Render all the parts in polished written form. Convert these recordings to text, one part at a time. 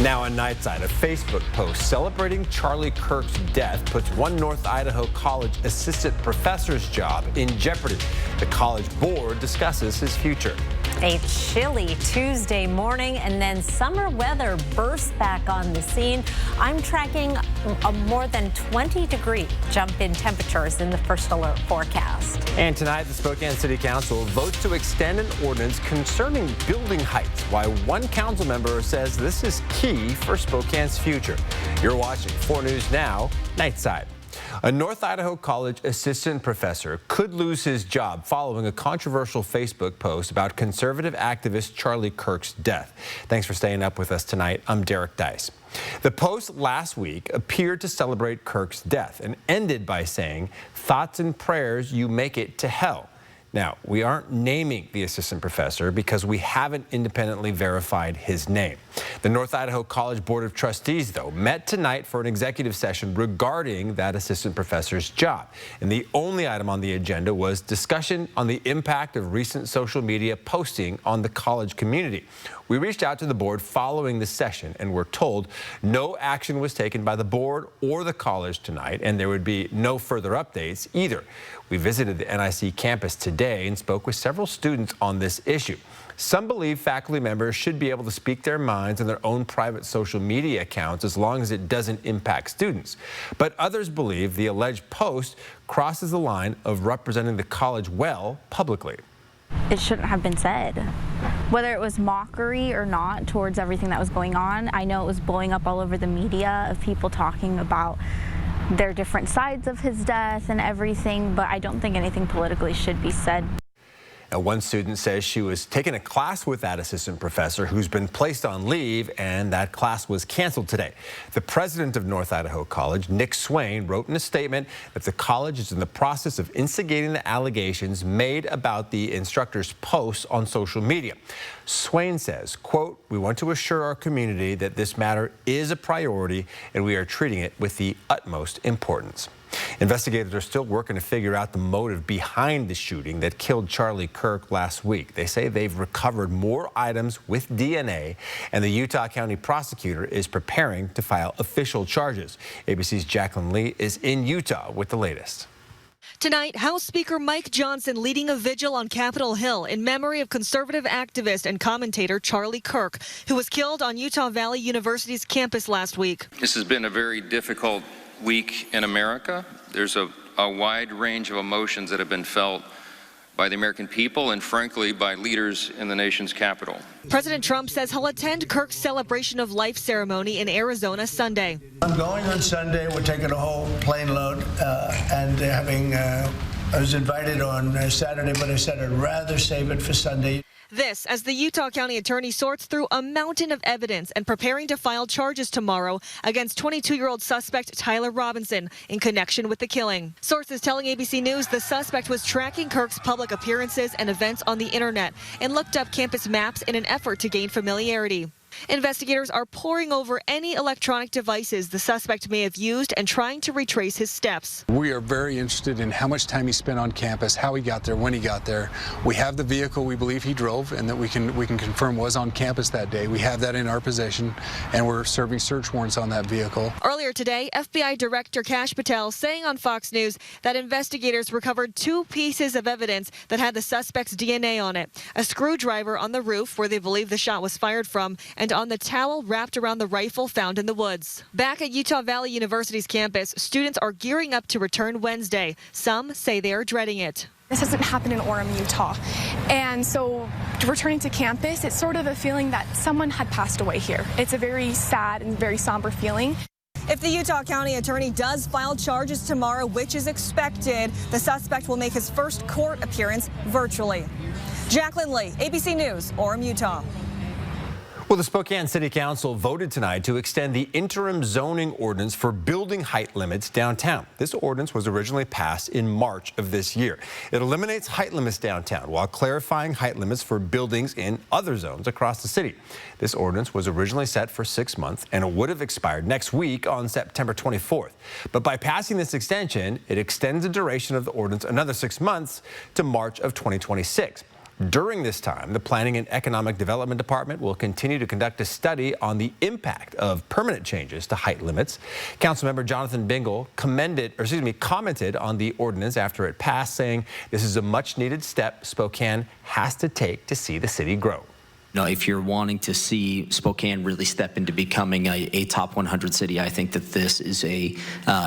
Now on Nightside, a Facebook post celebrating Charlie Kirk's death puts one North Idaho College assistant professor's job in jeopardy. The college board discusses his future. A chilly Tuesday morning, and then summer weather bursts back on the scene. I'm tracking a more than 20-degree jump in temperatures in the first alert forecast. And tonight, the Spokane City Council votes to extend an ordinance concerning building heights. Why one council member says this is key for Spokane's future. You're watching 4 News Now, Nightside. A North Idaho College assistant professor could lose his job following a controversial Facebook post about conservative activist Charlie Kirk's death. Thanks for staying up with us tonight. I'm Derek Dice. The post last week appeared to celebrate Kirk's death and ended by saying, "Thoughts and prayers, you make it to hell." Now, we aren't naming the assistant professor because we haven't independently verified his name. The North Idaho College Board of Trustees, though, met tonight for an executive session regarding that assistant professor's job. And the only item on the agenda was discussion on the impact of recent social media posting on the college community. We reached out to the board following the session and were told no action was taken by the board or the college tonight, and there would be no further updates either. We visited the NIC campus today and spoke with several students on this issue. Some believe faculty members should be able to speak their minds on their own private social media accounts as long as it doesn't impact students. But others believe the alleged post crosses the line of representing the college well publicly. It shouldn't have been said. Whether it was mockery or not towards everything that was going on, I know it was blowing up all over the media of people talking about their different sides of his death and everything, but I don't think anything politically should be said. Now, one student says she was taking a class with that assistant professor who's been placed on leave, and that class was canceled today. The president of North Idaho College, Nick Swain, wrote in a statement that the college is in the process of instigating the allegations made about the instructor's posts on social media. Swain says, quote, "We want to assure our community that this matter is a priority and we are treating it with the utmost importance." Investigators are still working to figure out the motive behind the shooting that killed Charlie Kirk last week. They say they've recovered more items with DNA, and the Utah County prosecutor is preparing to file official charges. ABC's Jacqueline Lee is in Utah with the latest. Tonight, House Speaker Mike Johnson leading a vigil on Capitol Hill in memory of conservative activist and commentator Charlie Kirk, who was killed on Utah Valley University's campus last week. This has been a very difficult week in America. There's a wide range of emotions that have been felt by the American people and, frankly, by leaders in the nation's capital. President Trump says he'll attend Kirk's celebration of life ceremony in Arizona Sunday. I'm going on Sunday. We're taking a whole plane load and I was invited on Saturday, but I said I'd rather save it for Sunday. This as the Utah County attorney sorts through a mountain of evidence and preparing to file charges tomorrow against 22-year-old suspect Tyler Robinson in connection with the killing. Sources telling ABC News the suspect was tracking Kirk's public appearances and events on the internet and looked up campus maps in an effort to gain familiarity. Investigators are poring over any electronic devices the suspect may have used and trying to retrace his steps. We are very interested in how much time he spent on campus, how he got there, when he got there. We have the vehicle we believe he drove and that we can confirm was on campus that day. We have that in our possession, and we're serving search warrants on that vehicle. Earlier today, FBI Director Kash Patel saying on Fox News that investigators recovered 2 pieces of evidence that had the suspect's DNA on it. A screwdriver on the roof where they believe the shot was fired from, and on the towel wrapped around the rifle found in the woods. Back at Utah Valley University's campus, students are gearing up to return Wednesday. Some say they are dreading it. This hasn't happened in Orem, Utah. And so returning to campus, it's sort of a feeling that someone had passed away here. It's a very sad and very somber feeling. If the Utah County attorney does file charges tomorrow, which is expected, the suspect will make his first court appearance virtually. Jacqueline Lee, ABC News, Orem, Utah. Well, the Spokane City Council voted tonight to extend the interim zoning ordinance for building height limits downtown. This ordinance was originally passed in March of this year. It eliminates height limits downtown while clarifying height limits for buildings in other zones across the city. This ordinance was originally set for 6 months and it would have expired next week on September 24th. But by passing this extension, it extends the duration of the ordinance another 6 months to March of 2026. During this time, the Planning and Economic Development Department will continue to conduct a study on the impact of permanent changes to height limits. Councilmember Jonathan Bingle commented on the ordinance after it passed, saying this is a much-needed step Spokane has to take to see the city grow. If you're wanting to see Spokane really step into becoming a top 100 city, I think that this is a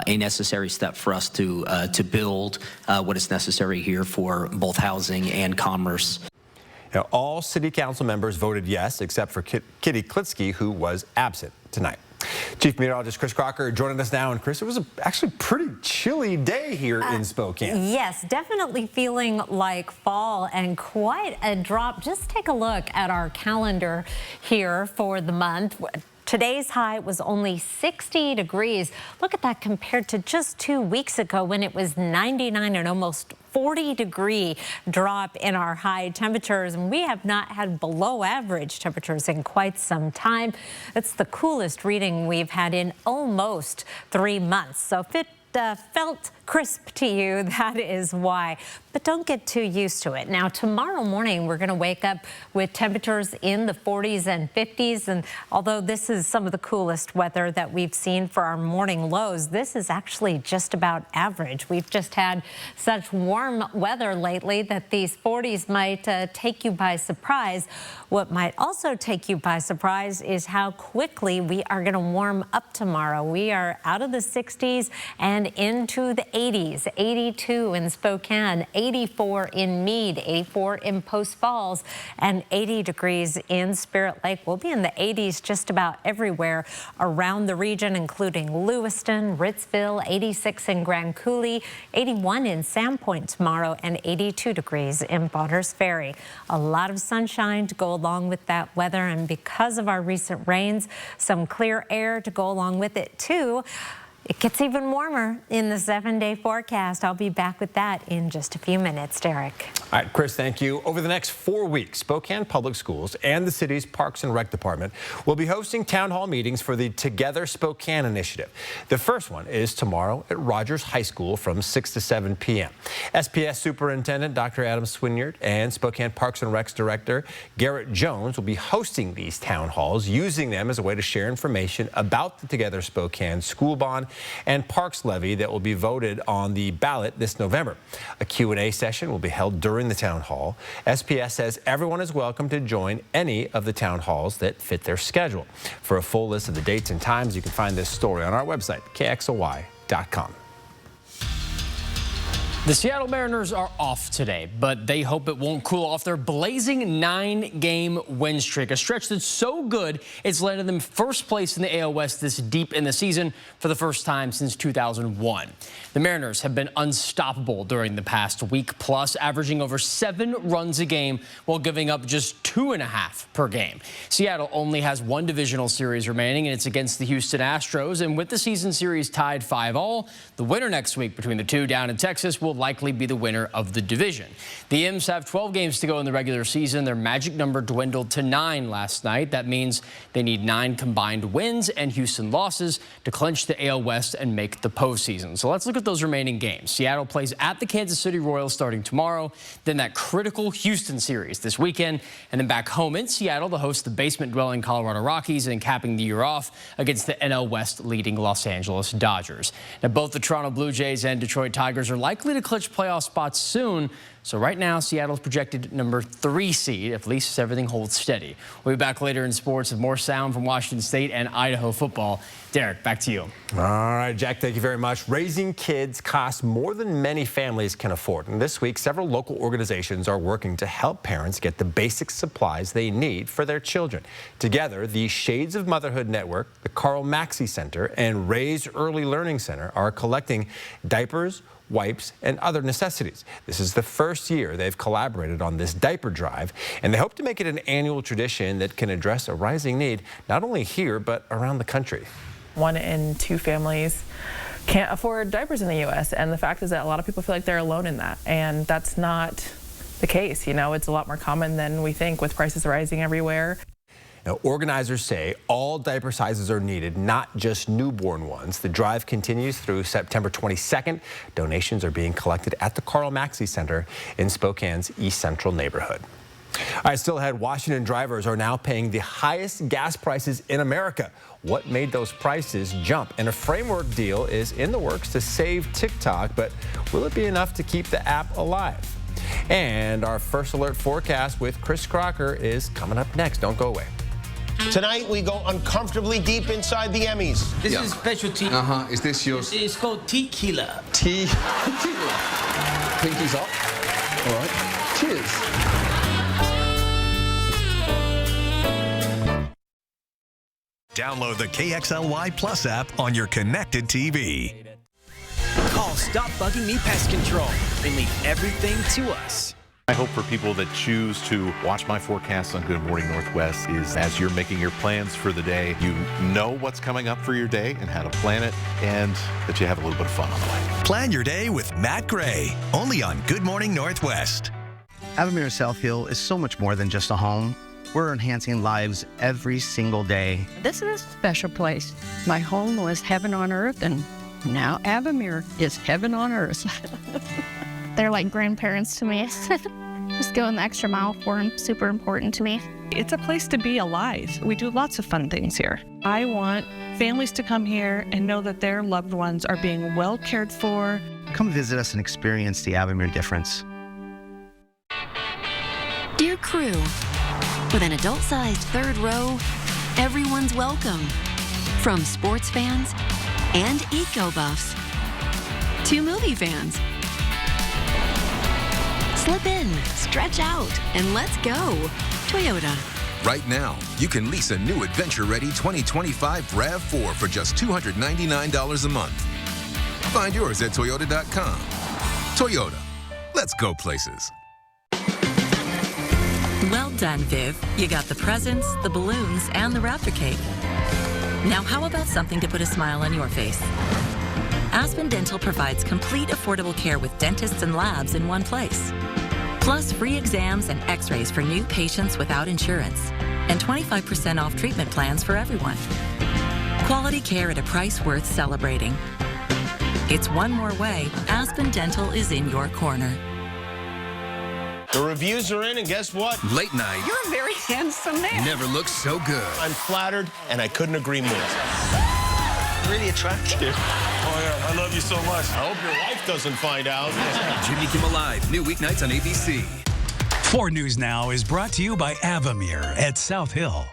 necessary step for us to build what is necessary here for both housing and commerce. Now, all city council members voted yes, except for Kitty Klitsky, who was absent tonight. Chief Meteorologist Chris Crocker joining us now. And Chris, it was actually a pretty chilly day here in Spokane. Yes, definitely feeling like fall and quite a drop. Just take a look at our calendar here for the month. Today's high was only 60 degrees. Look at that compared to just 2 weeks ago when it was 99 and almost 40-degree drop in our high temperatures. And we have not had below average temperatures in quite some time. It's the coolest reading we've had in almost 3 months. So if it felt crisp to you, that is why. But don't get too used to it. Now, tomorrow morning, we're going to wake up with temperatures in the 40s and 50s. And although this is some of the coolest weather that we've seen for our morning lows, this is actually just about average. We've just had such warm weather lately that these 40s might take you by surprise. What might also take you by surprise is how quickly we are going to warm up tomorrow. We are out of the 60s and into the 80s, 82 in Spokane, 84 in Meade, 84 in Post Falls, and 80 degrees in Spirit Lake. We'll be in the 80s just about everywhere around the region, including Lewiston, Ritzville, 86 in Grand Coulee, 81 in Sandpoint tomorrow, and 82 degrees in Bonner's Ferry. A lot of sunshine to go along with that weather, and because of our recent rains, some clear air to go along with it too. It gets even warmer in the 7-day forecast. I'll be back with that in just a few minutes, Derek. All right, Chris, thank you. Over the next 4 weeks, Spokane Public Schools and the city's Parks and Rec Department will be hosting town hall meetings for the Together Spokane initiative. The first one is tomorrow at Rogers High School from 6 to 7 p.m. SPS Superintendent Dr. Adam Swinyard and Spokane Parks and Rec's Director Garrett Jones will be hosting these town halls, using them as a way to share information about the Together Spokane school bond and parks levy that will be voted on the ballot this November. A Q&A session will be held during the town hall. SPS says everyone is welcome to join any of the town halls that fit their schedule. For a full list of the dates and times, you can find this story on our website, KXLY.com. The Seattle Mariners are off today, but they hope it won't cool off their blazing 9-game win streak, a stretch that's so good it's landed them first place in the AL West this deep in the season for the first time since 2001. The Mariners have been unstoppable during the past week plus, averaging over 7 runs a game while giving up just 2.5 per game. Seattle only has one divisional series remaining, and it's against the Houston Astros. And with the season series tied 5-all, the winner next week between the two down in Texas will likely be the winner of the division. The Imps have 12 games to go in the regular season. Their magic number dwindled to 9 last night. That means they need 9 combined wins and Houston losses to clinch the AL West and make the postseason. So let's look at those remaining games. Seattle plays at the Kansas City Royals starting tomorrow, then that critical Houston series this weekend, and then back home in Seattle to host the basement-dwelling Colorado Rockies and capping the year off against the NL West leading Los Angeles Dodgers. Now, both the Toronto Blue Jays and Detroit Tigers are likely to clinch playoff spots soon. So right now, Seattle's projected number 3 seed, at least as everything holds steady. We'll be back later in sports with more sound from Washington State and Idaho football. Derek, back to you. All right, Jack, thank you very much. Raising kids costs more than many families can afford. And this week, several local organizations are working to help parents get the basic supplies they need for their children. Together, the Shades of Motherhood Network, the Carl Maxey Center, and Raise Early Learning Center are collecting diapers, wipes, and other necessities. This is the first year they've collaborated on this diaper drive, and they hope to make it an annual tradition that can address a rising need not only here, but around the country. 1 in 2 families can't afford diapers in the U.S., and the fact is that a lot of people feel like they're alone in that, and that's not the case. You know, it's a lot more common than we think with prices rising everywhere. Now, organizers say all diaper sizes are needed, not just newborn ones. The drive continues through September 22nd. Donations are being collected at the Carl Maxey Center in Spokane's East Central neighborhood. I still had Washington drivers are now paying the highest gas prices in America. What made those prices jump? And a framework deal is in the works to save TikTok, but will it be enough to keep the app alive? And our First Alert forecast with Chris Crocker is coming up next. Don't go away. Tonight, we go uncomfortably deep inside the Emmys. This is specialty. Is this yours? It's called tequila. Tequila. Pinkies up. All right. Cheers. Download the KXLY Plus app on your connected TV. Call Stop Bugging Me Pest Control and leave everything to us. I hope for people that choose to watch my forecast on Good Morning Northwest is as you're making your plans for the day, you know what's coming up for your day and how to plan it, and that you have a little bit of fun on the way. Plan your day with Matt Gray, only on Good Morning Northwest. Avamere South Hill is so much more than just a home. We're enhancing lives every single day. This is a special place. My home was heaven on earth, and now Avamere is heaven on earth. They're like grandparents to me. Just going the extra mile for them, super important to me. It's a place to be alive. We do lots of fun things here. I want families to come here and know that their loved ones are being well cared for. Come visit us and experience the Avamere difference. Dear crew, with an adult-sized third row, everyone's welcome. From sports fans and eco-buffs to movie fans. Slip in, stretch out, and let's go. Toyota. Right now, you can lease a new adventure-ready 2025 RAV4 for just $299 a month. Find yours at Toyota.com. Toyota. Let's go places. Well done, Viv. You got the presents, the balloons, and the Raptor cake. Now how about something to put a smile on your face? Aspen Dental provides complete affordable care with dentists and labs in one place. Plus free exams and x-rays for new patients without insurance. And 25% off treatment plans for everyone. Quality care at a price worth celebrating. It's one more way Aspen Dental is in your corner. The reviews are in, and guess what? Late night. You're a very handsome man. Never looked so good. I'm flattered, and I couldn't agree more. Really attractive. Oh, yeah, I love you so much. I hope your wife doesn't find out. Jimmy Kimmel Live, new weeknights on ABC. 4 News Now is brought to you by Avamere at South Hill.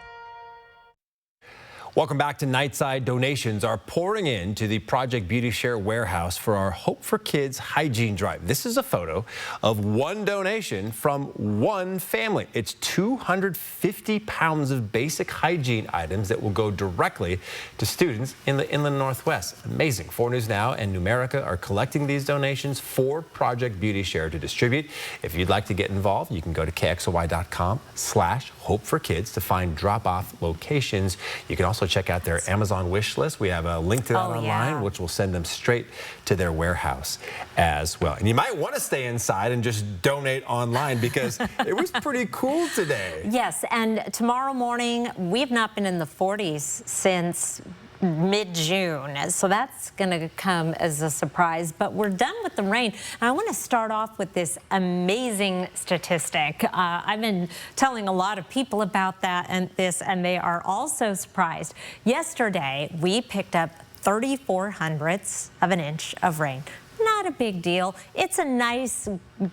Welcome back to Nightside. Donations are pouring into the Project Beauty Share warehouse for our Hope for Kids hygiene drive. This is a photo of one donation from one family. It's 250 pounds of basic hygiene items that will go directly to students in the Inland Northwest. Amazing. 4 News Now and Numerica are collecting these donations for Project Beauty Share to distribute. If you'd like to get involved, you can go to KXLY.com/hopeforkids to find drop-off locations. You can also check out their Amazon wish list. We have a link to that online, which will send them straight to their warehouse as well. And you might want to stay inside and just donate online because it was pretty cool today. Yes, and tomorrow morning, we've not been in the 40s since mid-June, so that's going to come as a surprise, but we're done with the rain. And I want to start off with this amazing statistic. I've been telling a lot of people about that and they are also surprised. Yesterday, we picked up 34/100ths of an inch of rain. Not a big deal. It's a nice,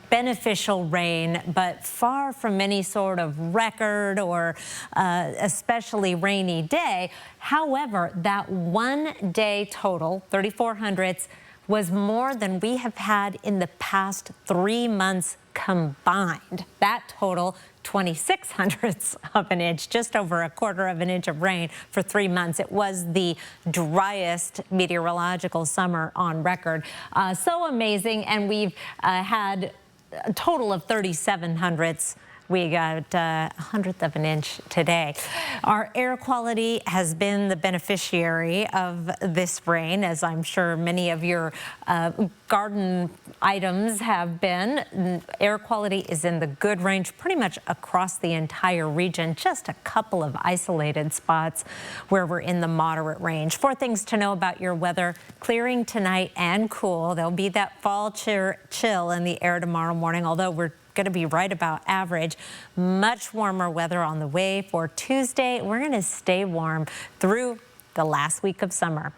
beneficial rain, but far from any sort of record or especially rainy day. However, that one day total, 34/100ths, was more than we have had in the past 3 months combined. That total, 26/100ths of an inch, just over a quarter of an inch of rain for 3 months. It was the driest meteorological summer on record. So amazing, and we've had a total of 37/100ths. We got 100th of an inch today. Our air quality has been the beneficiary of this rain, as I'm sure many of your garden items have been. Air quality is in the good range pretty much across the entire region. Just a couple of isolated spots where we're in the moderate range. 4 things to know about your weather. Clearing tonight and cool. There'll be that fall chill in the air tomorrow morning, although we're going to be right about average. Much warmer weather on the way for Tuesday. We're going to stay warm through the last week of summer.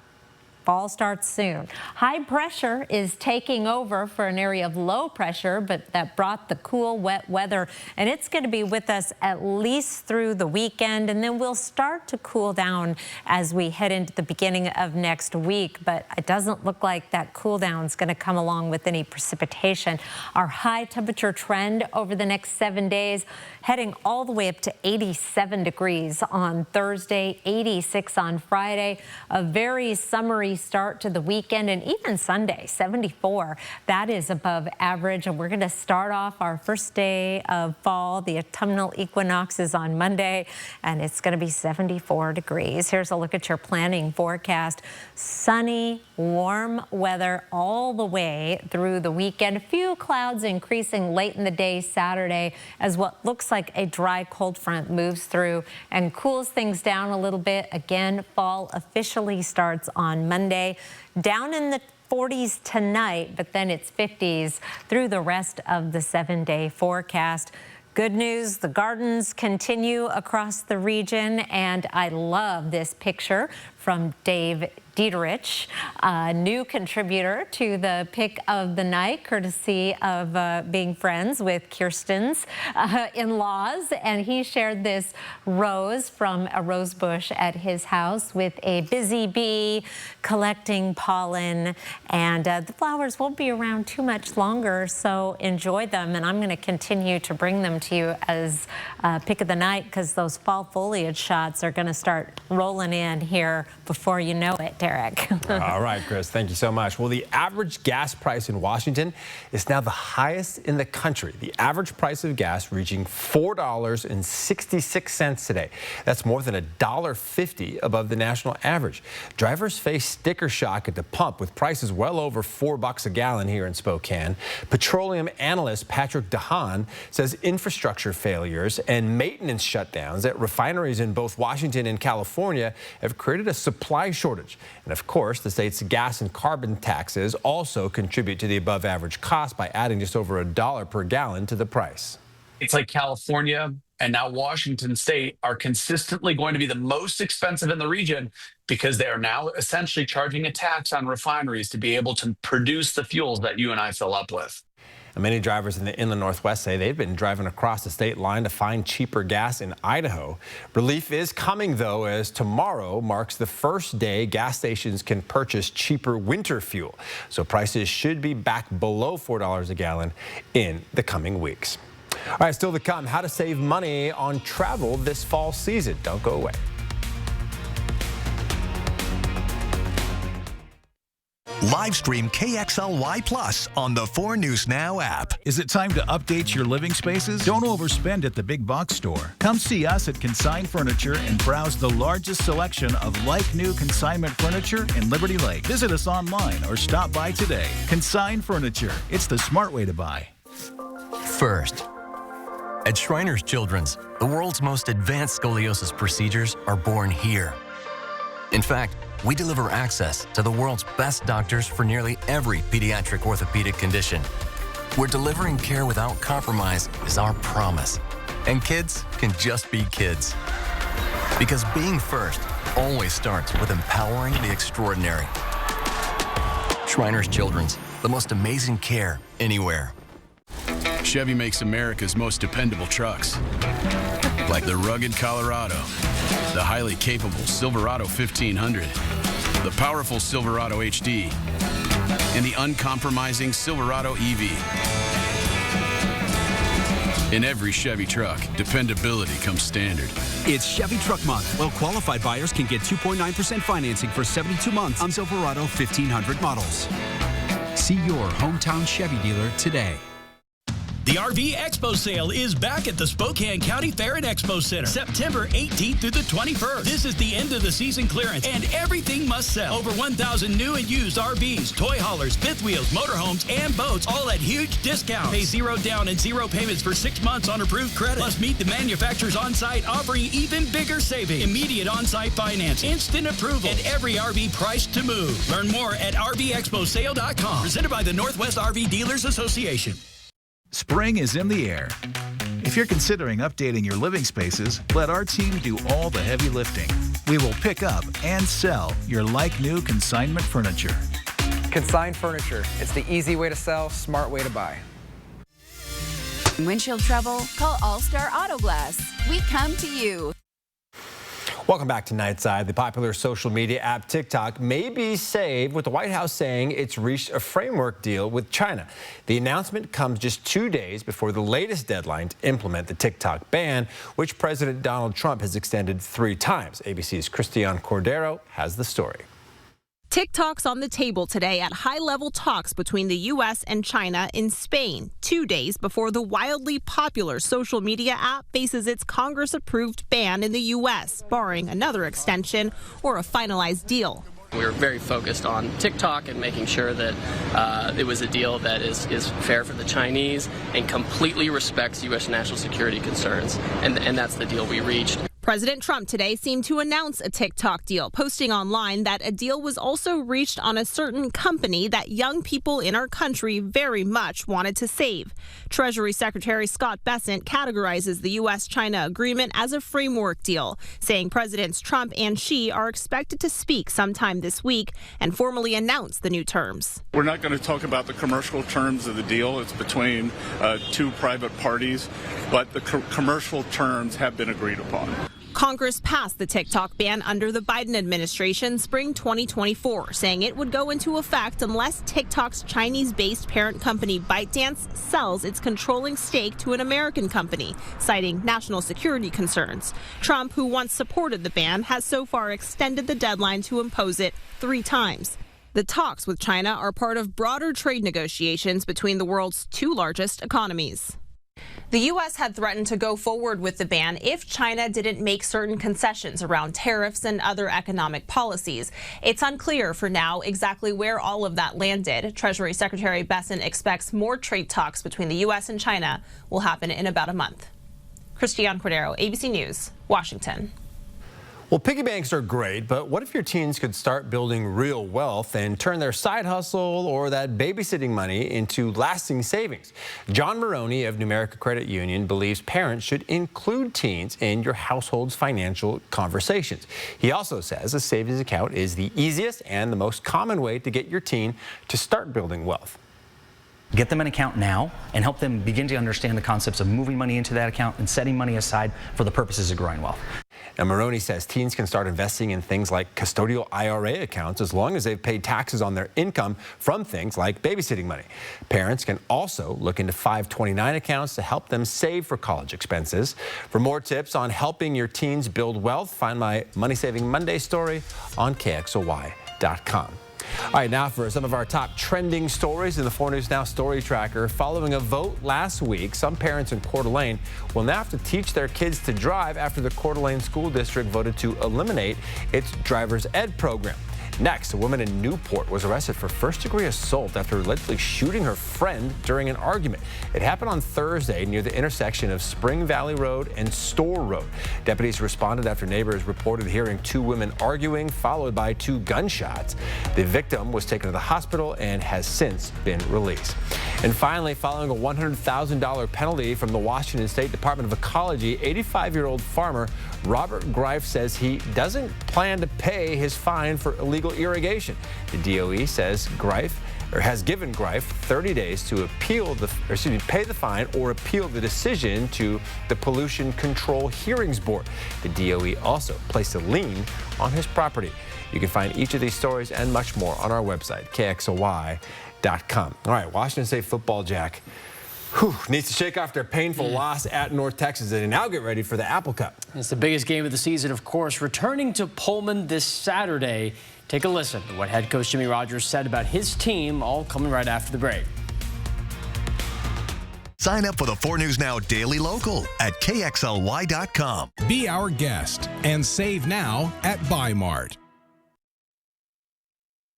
Fall starts soon. High pressure is taking over for an area of low pressure, but that brought the cool, wet weather, and it's going to be with us at least through the weekend, and then we'll start to cool down as we head into the beginning of next week. But it doesn't look like that cool down is going to come along with any precipitation. Our high temperature trend over the next 7 days, heading all the way up to 87 degrees on Thursday, 86 on Friday, a very summery start to the weekend, and even Sunday, 74. That is above average, and we're going to start off our first day of fall. The autumnal equinox is on Monday, and it's going to be 74 degrees. Here's a look at your planning forecast. Sunny, warm weather all the way through the weekend. A few clouds increasing late in the day Saturday as what looks like a dry cold front moves through and cools things down a little bit. Again, fall officially starts on Monday. Down in the 40s tonight, but then it's 50s through the rest of the 7-day forecast. Good news, the gardens continue across the region, and I love this picture from Dave Dieterich, a new contributor to the pick of the night, courtesy of being friends with Kirsten's in-laws. And he shared this rose from a rose bush at his house with a busy bee collecting pollen. And the flowers won't be around too much longer, so enjoy them. And I'm going to continue to bring them to you as pick of the night, because those fall foliage shots are going to start rolling in here before you know it, Derek. All right, Chris, thank you so much. Well, the average gas price in Washington is now the highest in the country. The average price of gas reaching $4.66 today. That's more than $1.50 above the national average. Drivers face sticker shock at the pump with prices well over $4 a gallon here in Spokane. Petroleum analyst Patrick DeHaan says infrastructure failures and maintenance shutdowns at refineries in both Washington and California have created a supply shortage. And of course, the state's gas and carbon taxes also contribute to the above average cost by adding just over $1 per gallon to the price. It's like California and now Washington State are consistently going to be the most expensive in the region because they are now essentially charging a tax on refineries to be able to produce the fuels that you and I fill up with. And many drivers in the inland Northwest say they've been driving across the state line to find cheaper gas in Idaho. Relief is coming, though, as tomorrow marks the first day gas stations can purchase cheaper winter fuel. So prices should be back below $4 a gallon in the coming weeks. All right, still to come, how to save money on travel this fall season. Don't go away. Live stream KXLY Plus on the 4 News Now app. Is it time to update your living spaces? Don't overspend at the big box store. Come see us at Consign Furniture and browse the largest selection of like-new consignment furniture in Liberty Lake. Visit us online or stop by today. Consign Furniture. It's the smart way to buy. First, at Shriners Children's, the world's most advanced scoliosis procedures are born here. In fact, we deliver access to the world's best doctors for nearly every pediatric orthopedic condition. We're delivering care without compromise is our promise. And kids can just be kids. Because being first always starts with empowering the extraordinary. Shriners Children's, the most amazing care anywhere. Chevy makes America's most dependable trucks. Like the rugged Colorado, the highly capable Silverado 1500, the powerful Silverado HD, and the uncompromising Silverado EV. In every Chevy truck, dependability comes standard. It's Chevy Truck Month. Well-qualified buyers can get 2.9% financing for 72 months on Silverado 1500 models. See your hometown Chevy dealer today. The RV Expo sale is back at the Spokane County Fair and Expo Center, September 18th through the 21st. This is the end of the season clearance, and everything must sell. Over 1,000 new and used RVs, toy haulers, fifth wheels, motorhomes, and boats, all at huge discounts. Pay $0 down and 0 payments for 6 months on approved credit. Plus, meet the manufacturers on-site offering even bigger savings. Immediate on-site financing, instant approval, and every RV priced to move. Learn more at RVExposale.com. Presented by the Northwest RV Dealers Association. Spring is in the air. If you're considering updating your living spaces, let our team do all the heavy lifting. We will pick up and sell your like-new consignment furniture. Consigned furniture. It's the easy way to sell, smart way to buy. Windshield trouble? Call All Star Auto Glass. We come to you. Welcome back to Nightside. The popular social media app TikTok may be saved, with the White House saying it's reached a framework deal with China. The announcement comes just 2 days before the latest deadline to implement the TikTok ban, which President Donald Trump has extended 3 times. ABC's Christian Cordero has the story. TikTok's on the table today at high-level talks between the U.S. and China in Spain, 2 days before the wildly popular social media app faces its Congress-approved ban in the U.S., barring another extension or a finalized deal. We were very focused on TikTok and making sure that it was a deal that is fair for the Chinese and completely respects U.S. national security concerns, and that's the deal we reached. President Trump today seemed to announce a TikTok deal, posting online that a deal was also reached on a certain company that young people in our country very much wanted to save. Treasury Secretary Scott Bessent categorizes the U.S.-China agreement as a framework deal, saying Presidents Trump and Xi are expected to speak sometime this week and formally announce the new terms. We're not going to talk about the commercial terms of the deal. It's between 2 private parties, but the commercial terms have been agreed upon. Congress passed the TikTok ban under the Biden administration spring 2024, saying it would go into effect unless TikTok's Chinese-based parent company ByteDance sells its controlling stake to an American company, citing national security concerns. Trump, who once supported the ban, has so far extended the deadline to impose it 3 times. The talks with China are part of broader trade negotiations between the world's 2 largest economies. The U.S. had threatened to go forward with the ban if China didn't make certain concessions around tariffs and other economic policies. It's unclear for now exactly where all of that landed. Treasury Secretary Bessent expects more trade talks between the U.S. and China will happen in about a month. Christian Cordero, ABC News, Washington. Well, piggy banks are great, but what if your teens could start building real wealth and turn their side hustle or that babysitting money into lasting savings? John Maroney of Numerica Credit Union believes parents should include teens in your household's financial conversations. He also says a savings account is the easiest and the most common way to get your teen to start building wealth. Get them an account now and help them begin to understand the concepts of moving money into that account and setting money aside for the purposes of growing wealth. Now, Maroney says teens can start investing in things like custodial IRA accounts as long as they've paid taxes on their income from things like babysitting money. Parents can also look into 529 accounts to help them save for college expenses. For more tips on helping your teens build wealth, find my Money Saving Monday story on KXLY.com. All right, now for some of our top trending stories in the 4 News Now Story Tracker. Following a vote last week, some parents in Coeur d'Alene will now have to teach their kids to drive after the Coeur d'Alene School District voted to eliminate its driver's ed program. Next, a woman in Newport was arrested for first-degree assault after allegedly shooting her friend during an argument. It happened on Thursday near the intersection of Spring Valley Road and Store Road. Deputies responded after neighbors reported hearing 2 women arguing, followed by 2 gunshots. The victim was taken to the hospital and has since been released. And finally, following a $100,000 penalty from the Washington State Department of Ecology, 85-year-old farmer Robert Greif says he doesn't plan to pay his fine for illegal irrigation. The DOE says has given Greif 30 days to pay the fine or appeal the decision to the Pollution Control Hearings Board. The DOE also placed a lien on his property. You can find each of these stories and much more on our website, KXLY.com. All right, Washington State football, Jack, needs to shake off their painful loss at North Texas and now get ready for the Apple Cup. It's the biggest game of the season, of course, returning to Pullman this Saturday. Take a listen to what head coach Jimmy Rogers said about his team, all coming right after the break. Sign up for the 4 News Now Daily Local at KXLY.com. Be our guest and save now at Buy Mart.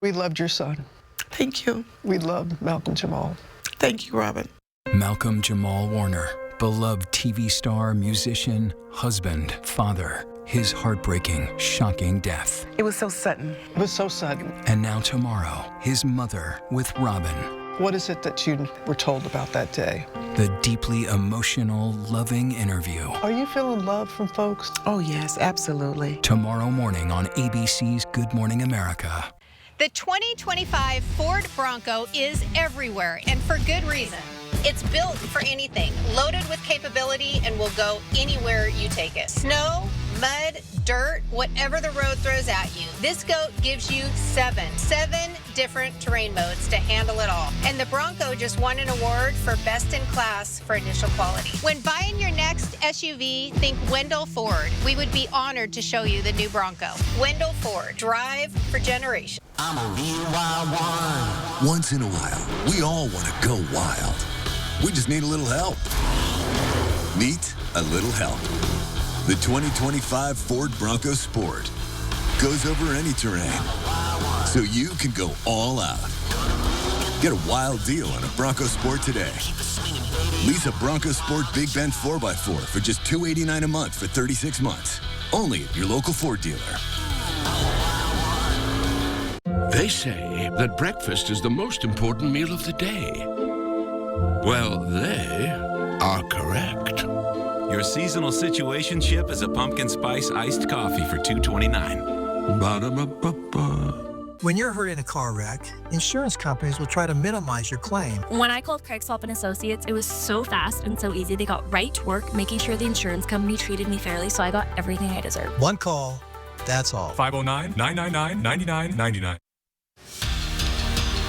We loved your son. Thank you. We loved Malcolm Jamal. Thank you, Robin. Malcolm Jamal Warner, beloved TV star, musician, husband, father. His heartbreaking, shocking death. It was so sudden. It was so sudden. And now tomorrow, his mother with Robin. What is it that you were told about that day? The deeply emotional, loving interview. Are you feeling love from folks? Oh, yes, absolutely. Tomorrow morning on ABC's Good Morning America. The 2025 Ford Bronco is everywhere, and for good reason. It's built for anything, loaded with capability, and will go anywhere you take it. Snow, mud, dirt, whatever the road throws at you. This goat gives you seven different terrain modes to handle it all. And the Bronco just won an award for Best in Class for initial quality. When buying your next SUV, think Wendell Ford. We would be honored to show you the new Bronco. Wendell Ford, drive for generations. I'm a real wild one. Once in a while, we all want to go wild. We just need a little help. Meet a little help. The 2025 Ford Bronco Sport goes over any terrain, so you can go all out. Get a wild deal on a Bronco Sport today. Lease a Bronco Sport Big Bend 4x4 for just $289 a month for 36 months. Only at your local Ford dealer. They say that breakfast is the most important meal of the day. Well, they are correct. Your seasonal situationship is a pumpkin spice iced coffee for $2.29. Ba-da-ba-ba-ba. When you're hurt in a car wreck, insurance companies will try to minimize your claim. When I called Craig Swap & Associates, it was so fast and so easy. They got right to work, making sure the insurance company treated me fairly, so I got everything I deserved. One call, that's all. 509-999-9999.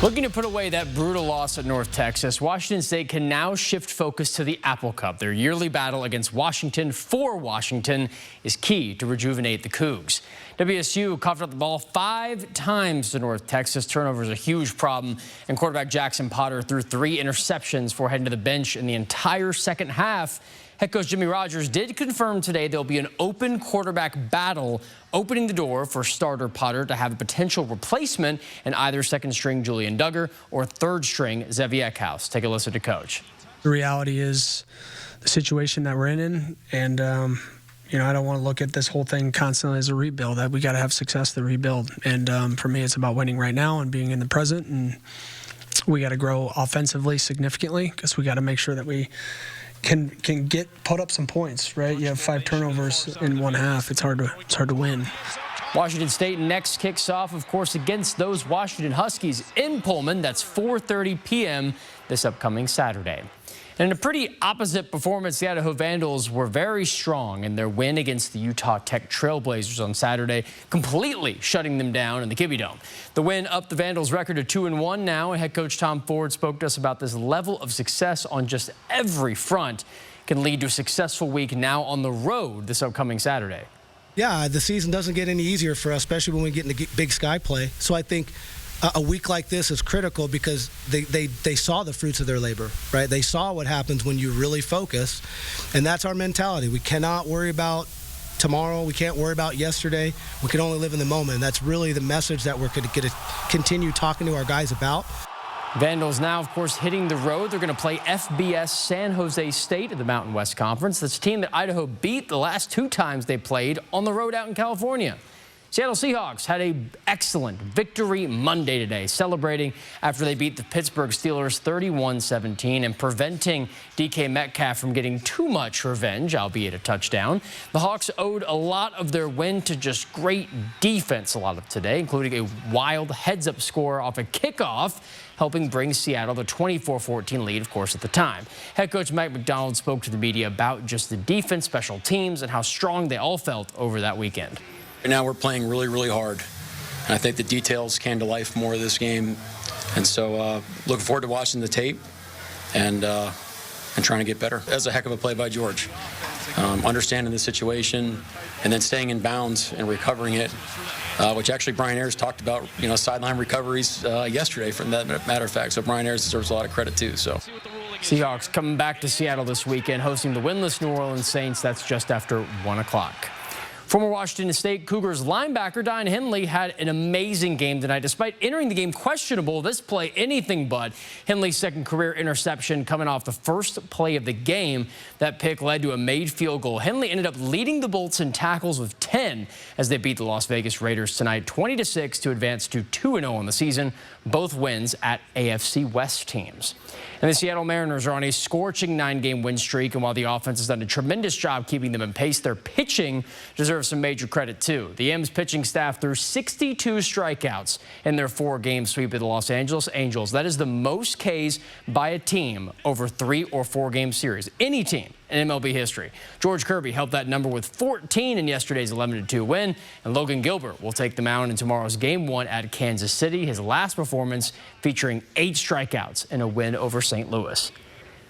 Looking to put away that brutal loss at North Texas, Washington State can now shift focus to the Apple Cup. Their yearly battle against Washington for Washington is key to rejuvenate the Cougs. WSU coughed up the ball 5 times to North Texas. Turnover is a huge problem, and quarterback Jackson Potter threw 3 interceptions before heading to the bench in the entire second half. Head coach Jimmy Rogers did confirm today there'll be an open quarterback battle, opening the door for starter Potter to have a potential replacement in either second-string Julian Duggar or third-string Zevi Eckhouse. Take a listen to Coach. The reality is the situation that we're in, and I don't want to look at this whole thing constantly as a rebuild. We got to have success to rebuild, and for me, it's about winning right now and being in the present, and we got to grow offensively significantly because we got to make sure that we can put up some points, right? You have 5 turnovers in one half. It's hard to win. Washington State next kicks off, of course, against those Washington Huskies in Pullman. That's 4:30 p.m. this upcoming Saturday. And in a pretty opposite performance, the Idaho Vandals were very strong in their win against the Utah Tech Trailblazers on Saturday, completely shutting them down in the Kibbie Dome. The win upped the Vandals' record to 2-1 now, and head coach Tom Ford spoke to us about this level of success on just every front can lead to a successful week now on the road this upcoming Saturday. Yeah, the season doesn't get any easier for us, especially when we get into Big Sky play. So I think a week like this is critical because they saw the fruits of their labor, right? They saw what happens when you really focus, and that's our mentality. We cannot worry about tomorrow. We can't worry about yesterday. We can only live in the moment, and that's really the message that we're going to continue talking to our guys about. Vandals now, of course, hitting the road. They're going to play FBS San Jose State at the Mountain West Conference. That's a team that Idaho beat the last 2 times they played on the road out in California. Seattle Seahawks had an excellent victory Monday today, celebrating after they beat the Pittsburgh Steelers 31-17 and preventing DK Metcalf from getting too much revenge, albeit a touchdown. The Hawks owed a lot of their win to just great defense a lot of today, including a wild heads-up score off a kickoff, helping bring Seattle the 24-14 lead, of course, at the time. Head coach Mike McDonald spoke to the media about just the defense, special teams, and how strong they all felt over that weekend. Right now we're playing really, really hard. And I think the details came to life more of this game. And so looking forward to watching the tape and trying to get better. That was a heck of a play by George. Understanding the situation and then staying in bounds and recovering it, which actually Brian Ayers talked about, sideline recoveries yesterday, from that matter of fact. So Brian Ayers deserves a lot of credit too. So. Seahawks coming back to Seattle this weekend, hosting the winless New Orleans Saints. That's just after 1 o'clock. Former Washington State Cougars linebacker Dion Henley had an amazing game tonight. Despite entering the game questionable, this play anything but. Henley's second career interception coming off the first play of the game. That pick led to a made field goal. Henley ended up leading the Bolts in tackles with 10 as they beat the Las Vegas Raiders tonight 20-6 to advance to 2-0 on the season. Both wins at AFC West teams. And the Seattle Mariners are on a scorching 9-game win streak, and while the offense has done a tremendous job keeping them in pace, their pitching deserves some major credit too. The M's pitching staff threw 62 strikeouts in their 4-game sweep of the Los Angeles Angels. That is the most Ks by a team over 3 or 4 game series. Any team in MLB history. George Kirby helped that number with 14 in yesterday's 11-2 win, and Logan Gilbert will take the mound in tomorrow's Game 1 at Kansas City. His last performance featuring 8 strikeouts in a win over St. Louis.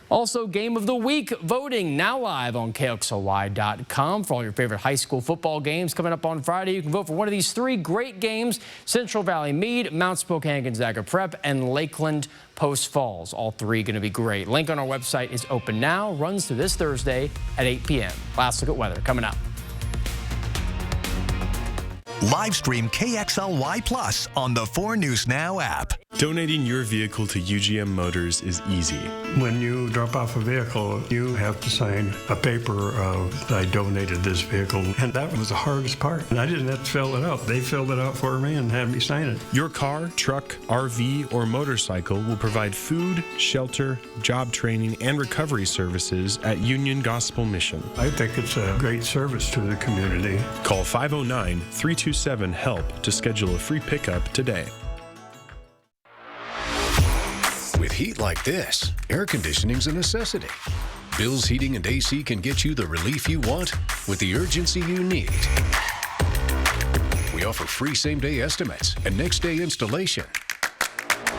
Also, Game of the Week voting now live on KXLY.com for all your favorite high school football games coming up on Friday. You can vote for one of these 3 great games: Central Valley Meade, Mount Spokane Gonzaga Prep, and Lakeland Post Falls. All 3 going to be great. Link on our website is open now, runs through this Thursday at 8 p.m. Last look at weather coming up. Live stream KXLY Plus on the 4 News Now app. Donating your vehicle to UGM Motors is easy. When you drop off a vehicle, you have to sign a paper of, I donated this vehicle, and that was the hardest part. And I didn't have to fill it out. They filled it out for me and had me sign it. Your car, truck, RV, or motorcycle will provide food, shelter, job training, and recovery services at Union Gospel Mission. I think it's a great service to the community. Call 509-327-HELP to schedule a free pickup today. With heat like this, air conditioning's a necessity. Bill's Heating and AC can get you the relief you want with the urgency you need. We offer free same-day estimates and next-day installation.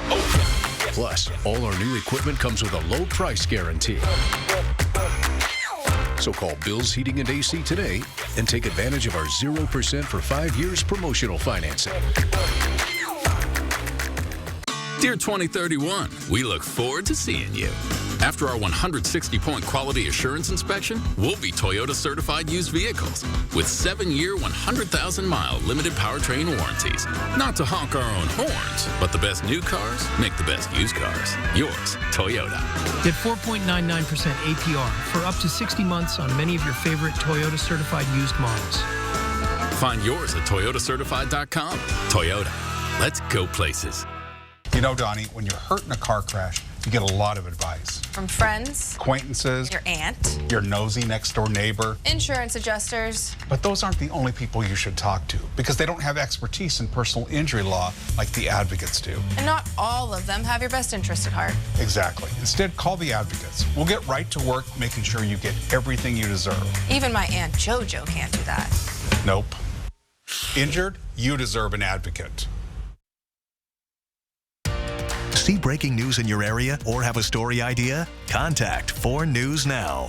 Plus, all our new equipment comes with a low price guarantee. So call Bill's Heating and AC today and take advantage of our 0% for 5 years promotional financing. Dear 2031, we look forward to seeing you. After our 160-point quality assurance inspection, we'll be Toyota certified used vehicles with 7-year, 100,000-mile limited powertrain warranties. Not to honk our own horns, but the best new cars make the best used cars. Yours, Toyota. Get 4.99% APR for up to 60 months on many of your favorite Toyota certified used models. Find yours at toyotacertified.com. Toyota. Let's go places. You know, Donnie, when you're hurt in a car crash, you get a lot of advice. From friends, acquaintances, your aunt, your nosy next-door neighbor, insurance adjusters. But those aren't the only people you should talk to because they don't have expertise in personal injury law like the advocates do. And not all of them have your best interest at heart. Exactly. Instead, call the advocates. We'll get right to work making sure you get everything you deserve. Even my Aunt JoJo can't do that. Nope. Injured? You deserve an advocate. See breaking news in your area or have a story idea? Contact 4 News Now.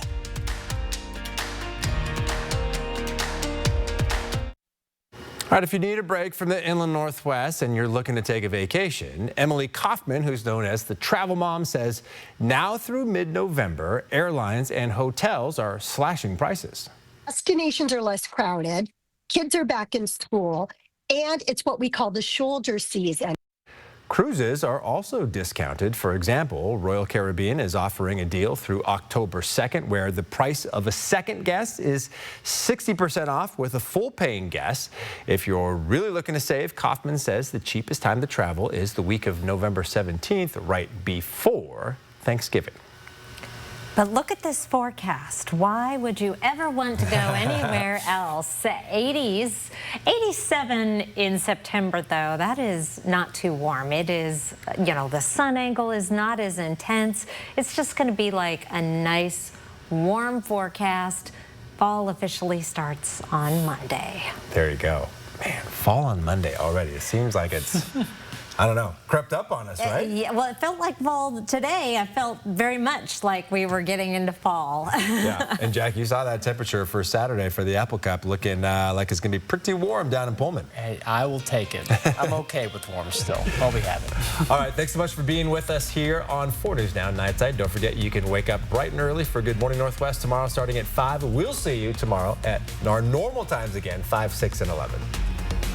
All right, if you need a break from the inland Northwest and you're looking to take a vacation, Emily Kaufman, who's known as the Travel Mom, says now through mid-November, airlines and hotels are slashing prices. Destinations are less crowded, kids are back in school, and it's what we call the shoulder season. Cruises are also discounted. For example, Royal Caribbean is offering a deal through October 2nd where the price of a second guest is 60% off with a full paying guest. If you're really looking to save, Kaufman says the cheapest time to travel is the week of November 17th, right before Thanksgiving. But look at this forecast. Why would you ever want to go anywhere else? 80s, 87 in September, though. That is not too warm. It is, you know, the sun angle is not as intense. It's just going to be like a nice, warm forecast. Fall officially starts on Monday. There you go. Man, fall on Monday already. It seems like it's I don't know, crept up on us, right? Yeah, well, it felt like fall today. I felt very much like we were getting into fall. Yeah, and Jack, you saw that temperature for Saturday for the Apple Cup looking like it's going to be pretty warm down in Pullman. Hey, I will take it. I'm okay with warm still. I'll be having it. All right, thanks so much for being with us here on 4 News Now Nightside. Don't forget you can wake up bright and early for Good Morning Northwest tomorrow starting at 5. We'll see you tomorrow at our normal times again, 5, 6, and 11.